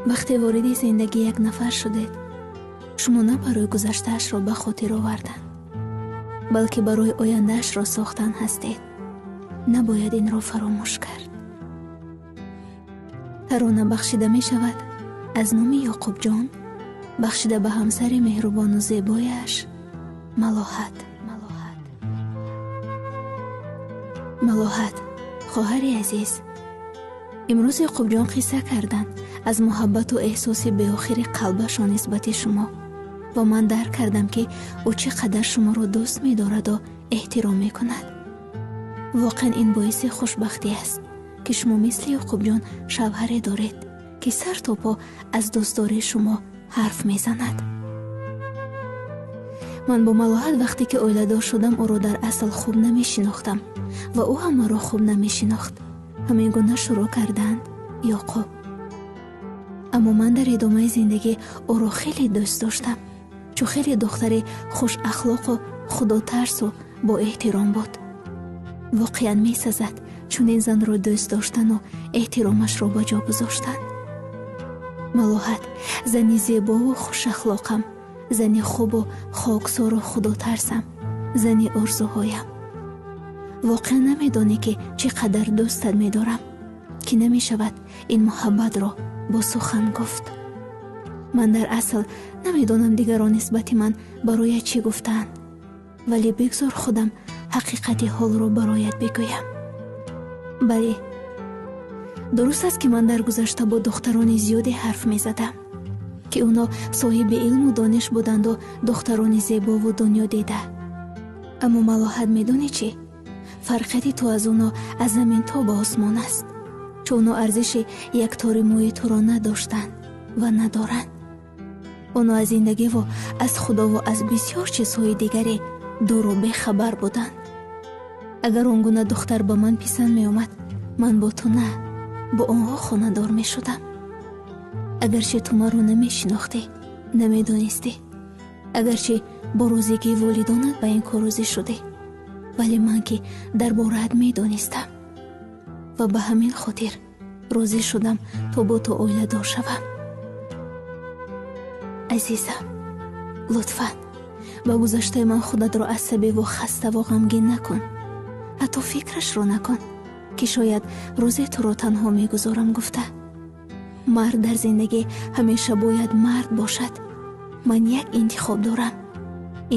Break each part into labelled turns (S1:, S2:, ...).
S1: вақте вориди зиндагии як нафар шудед, шумо на барои гузаштаашро ба хотир овардан, балки барои ояндаашро сохтан ҳастед. набояд инро фаромӯш кард. тарона бахшида мешавад аз номи ёқубҷон, бахшида ба ҳамсари меҳрубону зебояш малоҳат. малоҳат, хоҳари азиз, имрӯз ёқубҷон қисса карданд аз муҳаббату эҳсоси беохири қалбашон нисбати шумо ва ман дарк кардам ки ӯ чӣ қадар шуморо дӯст медораду эҳтиром мекунад. воқеан ин боиси хушбахтӣ аст ки шумо мисли ёқубҷон шавҳаре доред ки сар то по аз дӯстдории шумо ҳарф мезанад. ман бо малоҳат вақте ки оиладор шудам ӯро дар асл хуб намешинохтам ва ӯ ҳам маро хуб намешинохт. ҳамин гуна шурӯъ карданд ёқуб. аммо ман дар идомаи зиндагӣ ӯро хеле дӯст доштам, чун хеле духтари хушахлоқу худотарсу бо эҳтиром буд. воқеан месазад чунин занро дӯст доштану эҳтиромашро ба ҷо гузоштан. малоҳат, зани зебову хушахлоқам, зани хубу хоксору худотарсам, зани орзуҳоям. воқеан намедонӣ ки чӣ қадар дӯстат медорам, ки намешавад ин муҳаббатро бо сухан гуфт. ман дар асл намедонам дигарон нисбати ман барояд чӣ гуфтаанд, вале бигзор худам ҳақиқати ҳолро барояд бигӯям. бале, дуруст аст ки ман дар гузашта бо духтарони зиёде ҳарф мезадам ки онҳо соҳиби илму дониш буданду духтарони зебову дунёдида. аммо малоҳат, медонӣ чӣ? фарқияти ту аз онҳо аз замин то ба осмон аст, чун онҳо арзиши яктори мӯи туро надоштанд ва надоранд. онҳо аз зиндагиву аз худову аз бисёр чизҳои дигаре дуру бехабар буданд. агар он гуна духтар ба ман писанд меомад, ман бо ту на, бо онҳо хонадор мешудам. агарчи ту маро намешинохтӣ, намедонистӣ, агарчи бо розигии волидонат ба ин кор розӣ шудӣ, вале ман ки дар бораат медонистам ва ба ҳамин хотир розӣ шудам то бо ту оиладор шавам. азизам, лутфан ба гузаштаи ман худатро асабиву хаставу ғамгин накун. ҳатто фикрашро накун ки шояд рӯзе туро танҳо мегузорам гуфта. мард дар зиндагӣ ҳамеша бояд мард бошад. ман як интихоб дорам,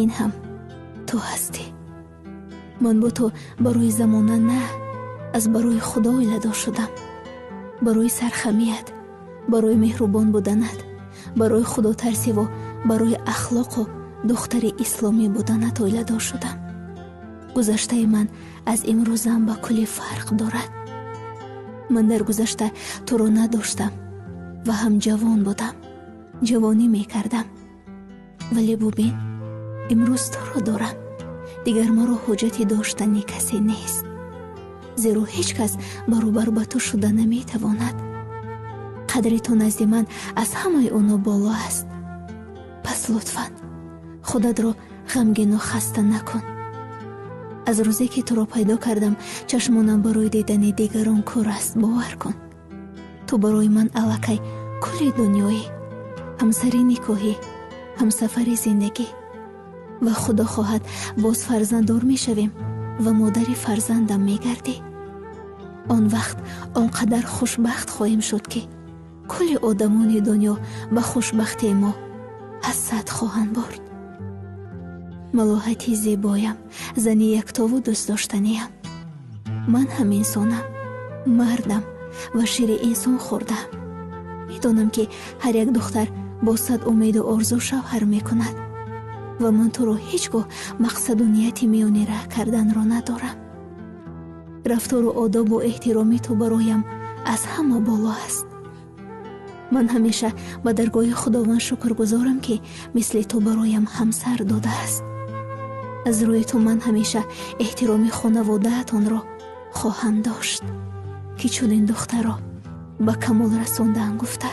S1: ин ҳам ту ҳастӣ. ман бо ту барои замона на, аз барои худо оиладор шудам. барои сархамият, барои меҳрубон буданат, барои худотарсиву барои ахлоқу духтари исломӣ буданат оиладор шудам. гузаштаи ман аз имрӯзам ба кулли фарқ дорад. ман дар гузашта туро надоштам ва ҳам ҷавон будам, ҷавонӣ мекардам. вале бубин, имрӯз туро дорам. дигар маро ҳоҷати доштани касе нест, зеро ҳеҷ кас баробар ба ту шуда наметавонад. қадри ту назди ман аз ҳамаи онҳо боло аст. пас лутфан худатро ғамгину хаста накун. аз рӯзе ки туро пайдо кардам, чашмонам барои дидани дигарон кор аст. бовар кун, ту барои ман аллакай кулли дунёӣ, ҳамсари никоҳӣ, ҳамсафари зиндагӣ. ва худо хоҳад боз фарзанддор мешавем ва модари фарзандам мегардӣ. он вақт он қадар хушбахт хоҳем шуд ки кулли одамони дунё ба хушбахтии мо ҳасад хоҳанд бурд. малоҳати зебоям, зани яктову дӯстдоштаниям. ман ҳам инсонам, мардам ва шири инсон хӯрдам. медонам ки ҳар як духтар бо сад умеду орзу шавҳар мекунад ва ман туро ҳеҷ гоҳ мақсаду нияти миёни раҳ карданро надорам. рафтору одобу эҳтироми ту бароям аз ҳама боло аст. ман ҳамеша ба даргоҳи худованд шукргузорам ки мисли ту бароям ҳамсар додааст. аз рӯи ту ман ҳамеша эҳтироми хонаводаатонро хоҳам дошт ки чунин духтаро ба камол расондаам гуфта.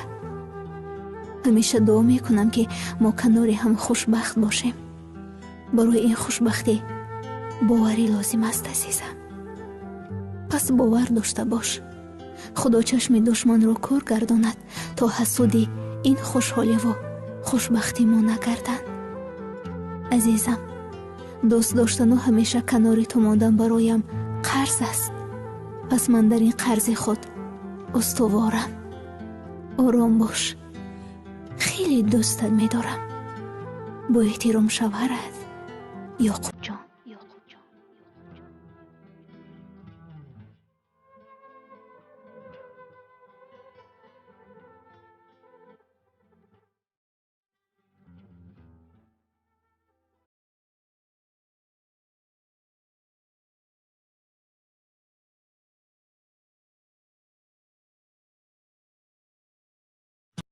S1: ҳамеша дуо мекунам ки мо канори ҳам хушбахт бошем. барои ин хушбахтӣ боварӣ лозим аст азизам. пас бовар дошта бош خدا چشم دشمن را کور گرداند تا حسودی این خوشحالی و خوشبختی ما نگردند. عزیزم، دوست داشتن و همیشه کنار تو ماندن برایم قرض است. پس من در این قرض خود استوارم. آرام باش، خیلی دوستت می‌دارم. با احترام، شوهرت یعقوب جان.